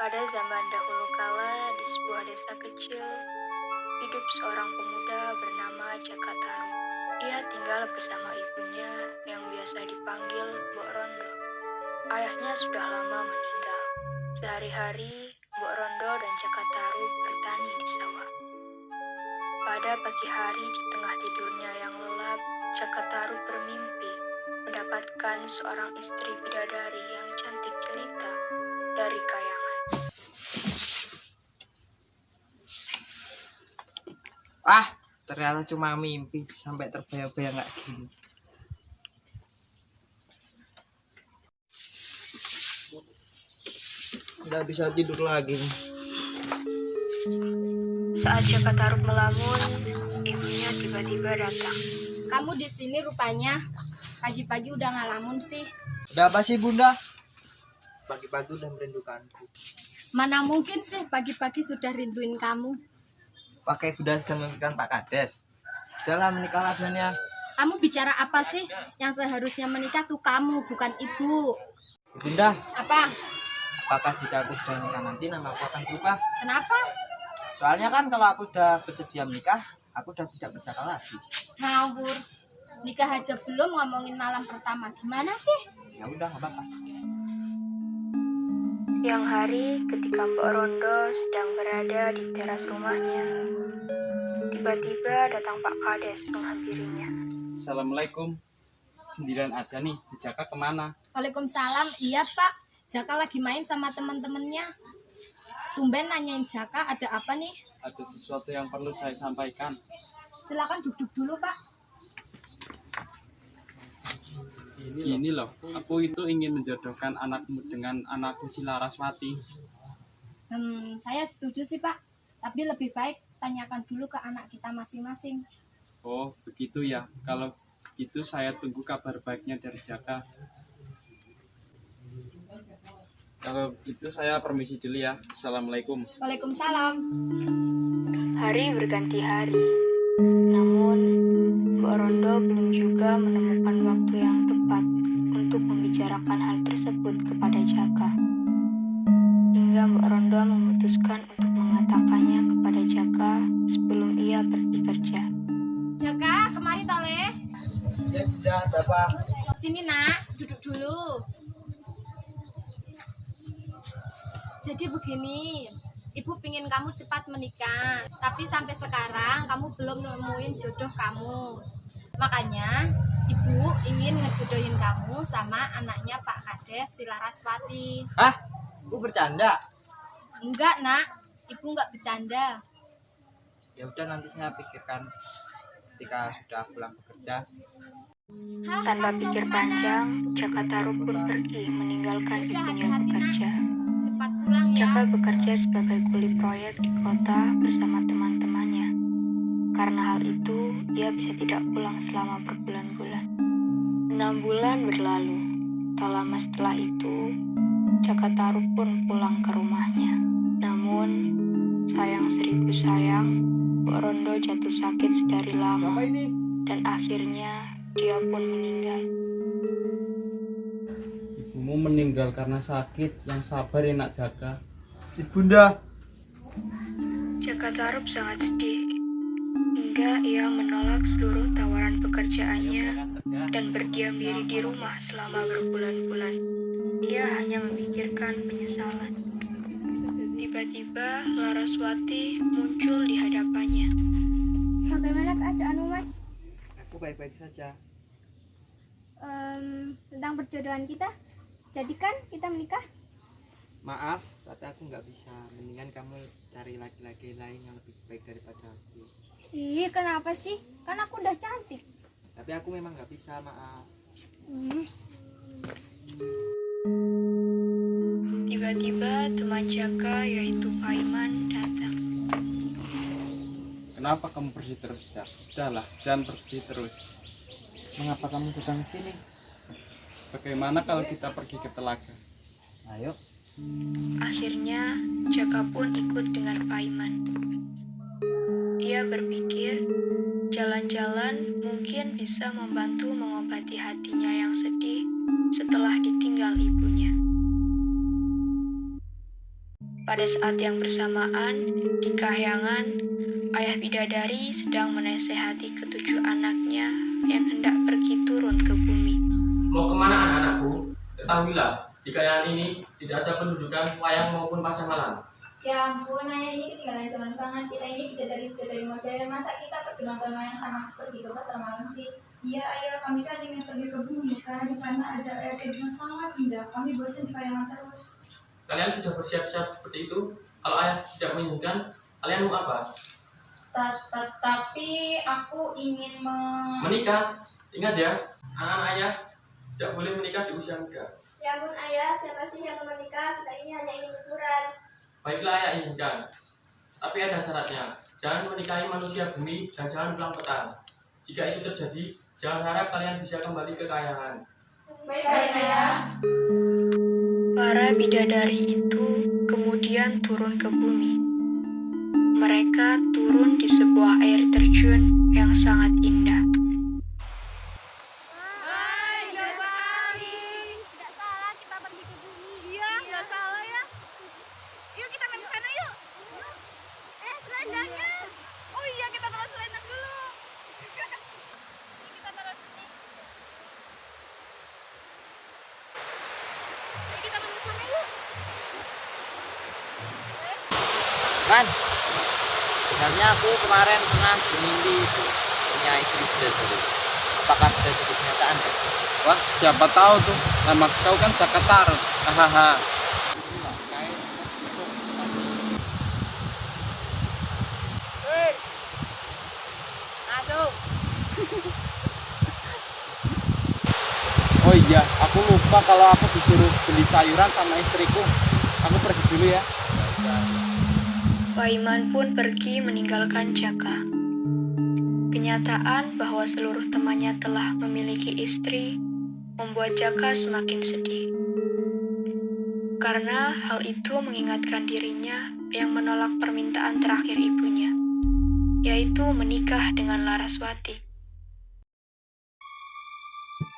Pada zaman dahulu kala, di sebuah desa kecil, hidup seorang pemuda bernama Jaka Tarub. Ia tinggal bersama ibunya yang biasa dipanggil Mbok Rondo. Ayahnya sudah lama meninggal. Sehari-hari, Mbok Rondo dan Jaka Tarub bertani di sawah. Pada pagi hari di tengah tidurnya yang lelap, Jaka Tarub bermimpi mendapatkan seorang istri bidadari yang cantik jelita dari kayangan. Ternyata cuma mimpi, sampai terbayang-bayang kayak gini. Nggak bisa tidur lagi. Saat Jaka Tarub melamun, ibunya tiba-tiba datang. Kamu di sini rupanya. Pagi-pagi udah ngalamun sih. Ada apa sih Bunda? Pagi-pagi udah merindukanku. Mana mungkin sih pagi-pagi sudah rinduin kamu. Pakai Bunda sedang memikirkan Pak Kades. Udahlah menikah adanya. Kamu bicara apa sih? Yang seharusnya menikah tuh kamu, bukan ibu. Bunda, Apa? apakah jika aku sudah menikah nanti nama aku akan berubah? Kenapa? Soalnya kan kalau aku sudah bersedia menikah, aku sudah tidak berjaka lagi. Ngawur. Nikah aja belum ngomongin malam pertama. Gimana sih? Ya udah, nggak apa-apa. Siang hari ketika Mbok Rondo sedang berada di teras rumahnya, tiba-tiba datang Pak Kades menghampirinya. Assalamualaikum. Sendirian aja nih, si Jaka kemana? Waalaikumsalam. Iya Pak. Jaka lagi main sama teman-temannya. Tumben nanyain Jaka, ada apa nih? Ada sesuatu yang perlu saya sampaikan. Silakan duduk dulu Pak. Gini loh, aku itu ingin menjodohkan anakmu dengan anakku si Laraswati. Saya setuju sih Pak. Tapi lebih baik tanyakan dulu ke anak kita masing-masing. Oh, begitu ya. Kalau gitu saya tunggu kabar baiknya dari Jaka. Kalau gitu saya permisi dulu ya. Assalamualaikum. Waalaikumsalam. Hari berganti hari, namun Mbok Rondo belum juga menemukan waktu yang tepat untuk membicarakan hal tersebut kepada Jaka. Hingga Mbok Rondo memutuskan untuk mengatakannya kepada Jaka sebelum ia pergi kerja. Jaka, kemari tole. Ya sudah, ada apa? Sini nak, duduk dulu. Jadi begini, ibu pingin kamu cepat menikah, tapi sampai sekarang kamu belum nemuin jodoh kamu. Makanya ibu ingin ngejodohin kamu sama anaknya Pak Kades si Laraswati. Aku bercanda. Enggak nak, ibu enggak bercanda. Ya udah, nanti saya pikirkan ketika sudah pulang bekerja. Tanpa pikir panjang, Jaka Tarub pun pergi meninggalkan ibunya bekerja. Cepat pulang ya. Jaka bekerja sebagai kuli proyek di kota bersama teman-temannya. Karena hal itu, ia bisa tidak pulang selama berbulan-bulan. 6 bulan berlalu. Tak lama setelah itu, Jaka Tarub pun pulang ke rumahnya. Namun, sayang seribu sayang, Mbok Rondo jatuh sakit sedari lama. Apa ini? Dan akhirnya, dia pun meninggal. Ibumu meninggal karena sakit. Yang sabar ya nak Jaka. Bunda. Jaka Tarub sangat sedih, hingga ia menolak seluruh tawaran pekerjaannya dan berdiam diri di rumah selama berbulan-bulan. Ia hanya memikirkan penyesalan. Tiba-tiba Laraswati muncul di hadapannya. Bagaimana keadaanmu Mas? Aku baik-baik saja. Tentang perjodohan kita, jadikan kita menikah. Maaf, tapi aku nggak bisa. Mendingan kamu cari laki-laki lain yang lebih baik daripada aku. Ih, kenapa sih? Kan aku udah cantik. Tapi aku memang nggak bisa, maaf. Tiba-tiba teman Jaka yaitu Paiman datang. Kenapa kamu pergi terus, Jak? Udahlah, jangan pergi terus. Mengapa kamu datang ke sini? Bagaimana kalau kita pergi ke telaga? Ayo. Akhirnya, Jaka pun ikut dengan Paiman. Ia berpikir, jalan-jalan mungkin bisa membantu mengobati hatinya yang sedih setelah ditinggal ibunya. Pada saat yang bersamaan, di kahyangan, ayah bidadari sedang menasehati ketujuh anaknya yang hendak pergi turun ke bumi. Mau kemana anak-anakku? Ketahuilah, di kahyangan ini tidak ada pendudukan wayang maupun pasang malam. Ya ampun, ayah ini ketinggalan zaman banget. Kita ini bidadari modern. Masa kita pergi nonton wayang sama pergi ke pasar malam sih? Iya ayah, kami kan ingin pergi ke bumi kan. Di sana ada air terjun sangat indah. Kami bosan di kayangan terus. Kalian sudah bersiap-siap seperti itu? Kalau ayah tidak menginginkan, kalian mau apa? Tapi aku ingin Menikah. Ingat ya, anak-anak ayah tidak boleh menikah di usia muda. Ya ampun ayah, siapa sih yang mau menikah? Kita ini hanya ingin liburan. Baiklah ayah inginkan. Tapi ada syaratnya. Jangan menikahi manusia bumi dan jangan pulang petang. Jika itu terjadi, jangan harap kalian bisa kembali ke kahyangan. Baik ayah. Para bidadari itu kemudian turun ke bumi. Mereka turun di sebuah air terjun yang sangat indah. Kan, sebenarnya aku kemarin pernah bermimpi itu punya istri bidadari. Apakah bisa jadi kenyataan ya? Wah, siapa tahu tuh. Nama kau kan Jakatar. Hahaha. Masuk. Oh iya, aku lupa kalau aku disuruh beli sayuran sama istriku. Aku pergi dulu ya. Waiman pun pergi meninggalkan Jaka. Kenyataan bahwa seluruh temannya telah memiliki istri membuat Jaka semakin sedih. Karena hal itu mengingatkan dirinya yang menolak permintaan terakhir ibunya, yaitu menikah dengan Laraswati.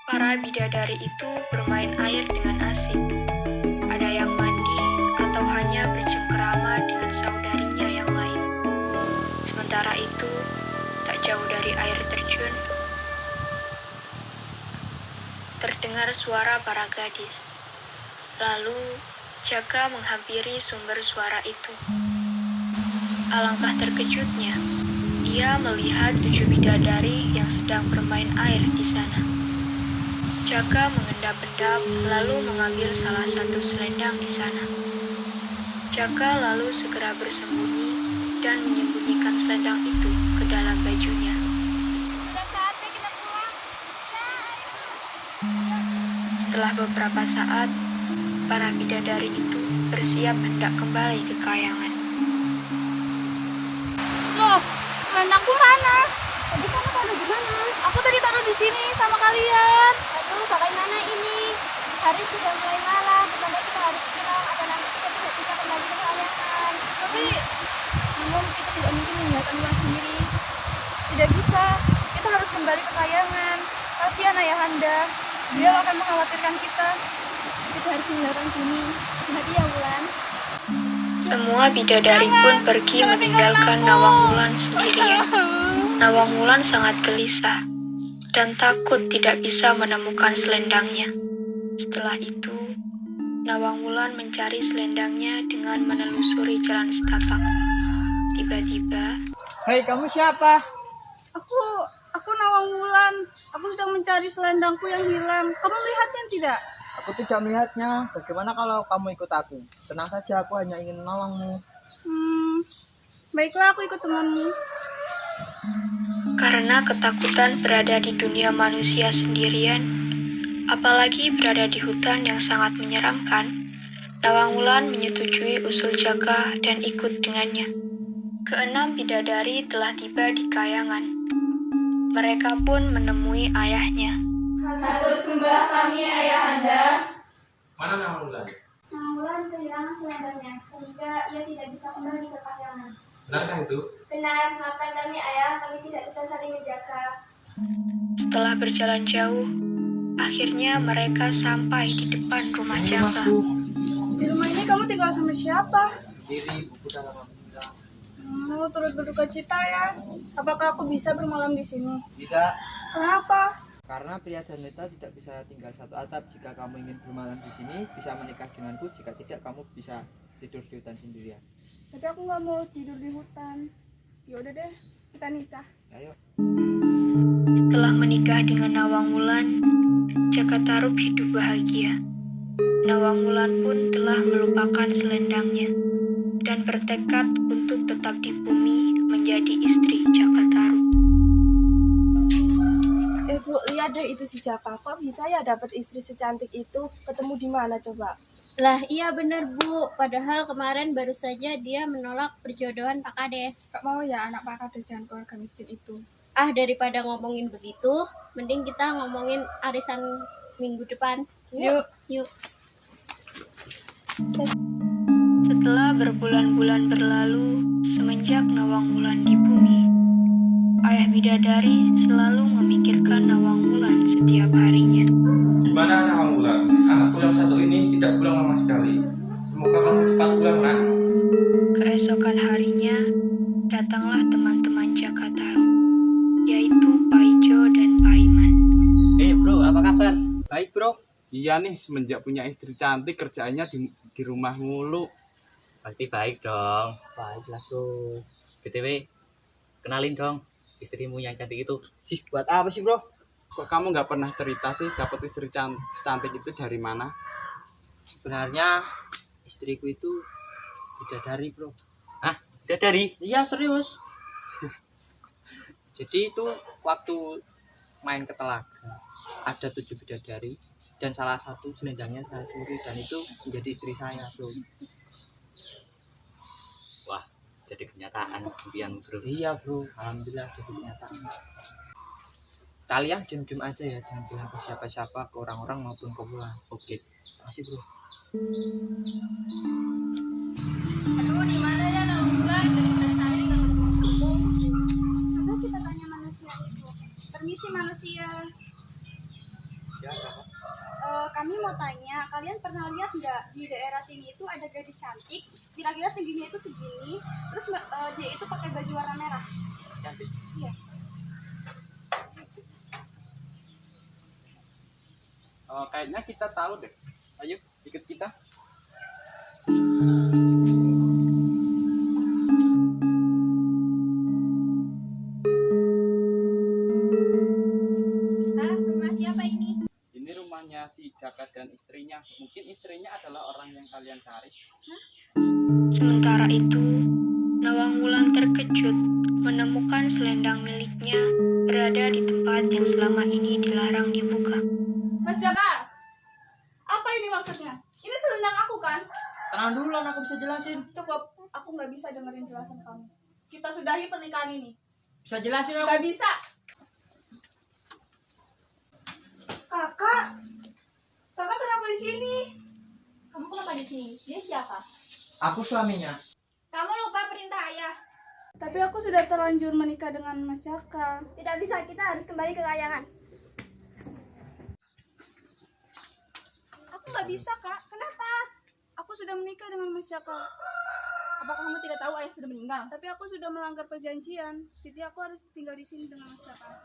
Para bidadari itu bermain air dengan asik. Ada yang mandi atau hanya bercengkerama dengan saudarinya yang lain. Sementara itu, tak jauh dari air terjun, terdengar suara para gadis. Lalu, Jaka menghampiri sumber suara itu. Alangkah terkejutnya, ia melihat 7 bidadari yang sedang bermain air di sana. Jaka mengendap-endap lalu mengambil salah satu selendang di sana. Jaka lalu segera bersembunyi dan menyembunyikan selendang itu ke dalam bajunya. Sudah saatnya kita pulang. Setelah beberapa saat, para bidadari itu bersiap hendak kembali ke kahyangan. Loh, selendangku mana? Tadi kamu taruh di mana? Aku tadi taruh di sini sama kalian. Aduh, bagaimana ini? Hari sudah mulai malam, betapa kita harus pulang atau nanti kita tidak bisa kembali ke kahyangan. Tapi, namun kita tidak mungkin meninggalkan uang sendiri. Tidak bisa, kita harus kembali ke kahyangan. Kasihan ayahanda, dia akan mengkhawatirkan kita. Kita harus meninggalkan bumi. Hati ya Wulan. Semua bidadari pun pergi meninggalkan Nawang Wulan sendirian. Nawang Wulan sangat gelisah dan takut tidak bisa menemukan selendangnya. Setelah itu, Nawang Wulan mencari selendangnya dengan menelusuri jalan setapak. Tiba-tiba, Hei, kamu siapa? Aku Nawang Wulan. Aku sedang mencari selendangku yang hilang. Kamu melihatnya tidak? Aku tidak melihatnya. Bagaimana kalau kamu ikut aku? Tenang saja, aku hanya ingin menolongmu. Baiklah, aku ikut temanmu. karena ketakutan berada di dunia manusia sendirian, apalagi berada di hutan yang sangat menyeramkan, Nawang Wulan menyetujui usul Jaka dan ikut dengannya. Keenam bidadari telah tiba di kahyangan. Mereka pun menemui ayahnya. Hatur sembah kami ayahanda. Mana Nawang Wulan? Nawang Wulan kehilangan selendangnya, sehingga ia tidak bisa kembali ke kahyangan. Benarkah itu? Benar, maafkan kami ayah, kami tidak bisa saling menjaga. Setelah berjalan jauh, akhirnya mereka sampai di depan rumah Jaka. Di rumah ini kamu tinggal sama siapa? sendiri, buku dalam meninggal. Turut berduka cita ya. Apakah aku bisa bermalam di sini? Tidak, Kenapa? karena pria dan wanita tidak bisa tinggal satu atap. Jika kamu ingin bermalam di sini, bisa menikah denganku. Jika tidak, kamu bisa tidur di hutan sendirian. Tapi aku nggak mau tidur di hutan. Ya udah deh, kita nikah. Ayo. Setelah menikah dengan Nawang Wulan, Jaka Tarub hidup bahagia. Nawang Wulan pun telah melupakan selendangnya dan bertekad untuk tetap di bumi menjadi istri Jaka Tarub. Bu, lihat deh itu si Jaka. Kok bisa ya dapat istri secantik itu? Ketemu di mana coba? Lah iya bener Bu, padahal kemarin baru saja dia menolak perjodohan Pak Kades. Gak mau ya anak Pak Kades dan keluarga miskin itu. Ah daripada ngomongin begitu, mending kita ngomongin arisan minggu depan. Yuk. Setelah berbulan-bulan berlalu, semenjak Nawang Wulan di bumi, ayah bidadari selalu memikirkan Nawang Wulan setiap harinya. Gimana Nawang Wulan? Anakku yang satu ini tidak pulang lama sekali. Semoga kamu cepat pulang, Nak. Keesokan harinya, datanglah teman-teman Jaka Tarub, yaitu Pak Ijo dan Pak Iman. Bro, apa kabar? Baik bro. Iya nih, semenjak punya istri cantik kerjaannya di rumah mulu. Pasti baik dong. Baiklah bro. BTW, kenalin dong istrimu yang cantik itu. Buat apa sih bro? Kok kamu nggak pernah cerita sih dapat istri cantik itu dari mana? Sebenarnya istriku itu bidadari bro. Hah? Bidadari? Iya serius. Jadi itu waktu main ke telaga ada 7 bidadari dan salah satu selendangnya saya curi dan itu menjadi istri saya bro. Wah, jadi kenyataan impian bro. Iya bro, alhamdulillah jadi kenyataan. Kalian diem-diem aja ya, jangan bilang ke siapa-siapa, ke orang-orang maupun ke pulang. Oke, makasih bro. Aduh di mana ya Nawang Wulan? Dari tadi nggak ketemu. Coba kita tanya manusia itu. Permisi manusia. Ya, apa? Kami mau tanya, kalian pernah lihat nggak di daerah sini itu ada gadis cantik, kira-kira tingginya itu segini, terus dia itu pakai baju warna merah. Cantik. Iya. Kayaknya kita tahu deh. Ayo, ikut kita. Rumah siapa ini? Ini rumahnya si Jaka dan istrinya. Mungkin istrinya adalah orang yang kalian cari. Sementara itu, Nawang Wulan terkejut menemukan selendang miliknya berada di tempat yang selama ini dilarang dibuka. Mas Jaka, apa ini maksudnya? Ini selendang aku kan? Tenang dulu lah, aku bisa jelasin. Cukup, aku nggak bisa dengerin jelasan kamu. Kita sudahi pernikahan ini. Bisa jelasin aku. Nggak bisa. Kakak kenapa di sini? Kamu kenapa di sini? Dia siapa? Aku suaminya. Kamu lupa perintah ayah. Tapi aku sudah terlanjur menikah dengan Mas Jaka. Tidak bisa, kita harus kembali ke kayangan. Aku nggak bisa kak. Kenapa? Aku sudah menikah dengan Mas Jaka. Apakah kamu tidak tahu ayah sudah meninggal? Tapi aku sudah melanggar perjanjian. Jadi aku harus tinggal di sini dengan Mas Jaka.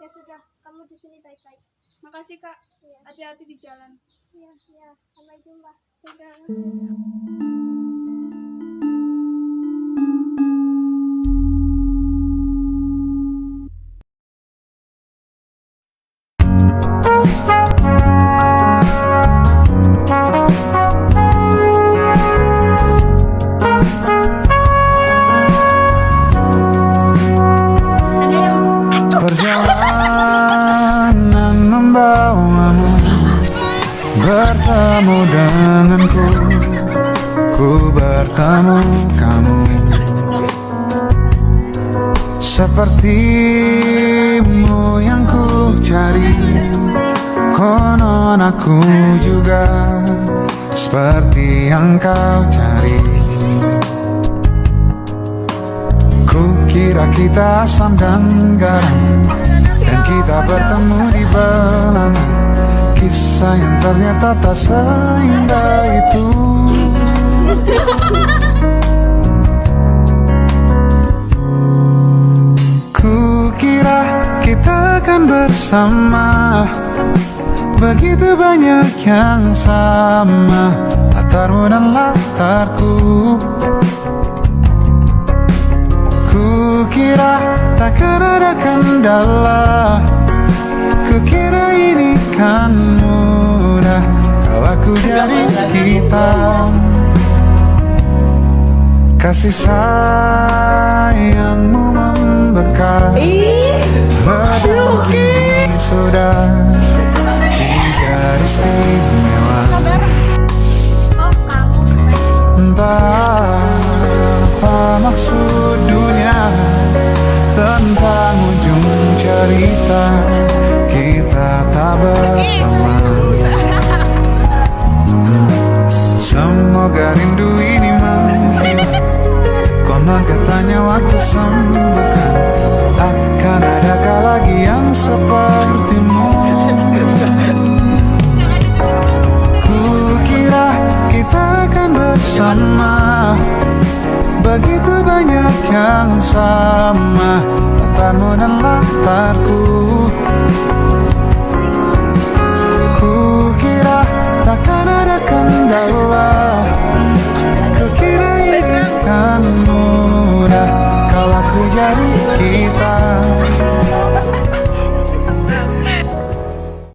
Ya sudah, kamu di sini baik-baik. Makasih kak. Iya. Hati-hati di jalan. Iya, sampai jumpa. Perjalanan membawamu bertemu denganku, ku bertemu kamu. Sepertimu yang ku cari, konon aku juga seperti yang kau cari. Kukira kita asam dan garam, dan kita bertemu di belanga. Kisah yang ternyata tak seindah itu. Kukira kita akan bersama, begitu banyak yang sama, latarmu dan latarku. Kukira takkan ada kendala, kukira ini kan mudah kalau aku jadi kita. Kasih sayangmu membekas, badanku kini sudah tidak istimewa. Oh, kamu Entah apa maksud dunia tentang ujung cerita kita tak bersama. Semoga rindu ini menghilang, konon katanya waktu sembuhkan. Akan adakah lagi yang sepertimu? Kukira kita akan bersama, begitu banyak yang sama, latarmu dan latarku. Kukira takkan ada kendala, kukira ini kan mudah kalau aku jadi kita.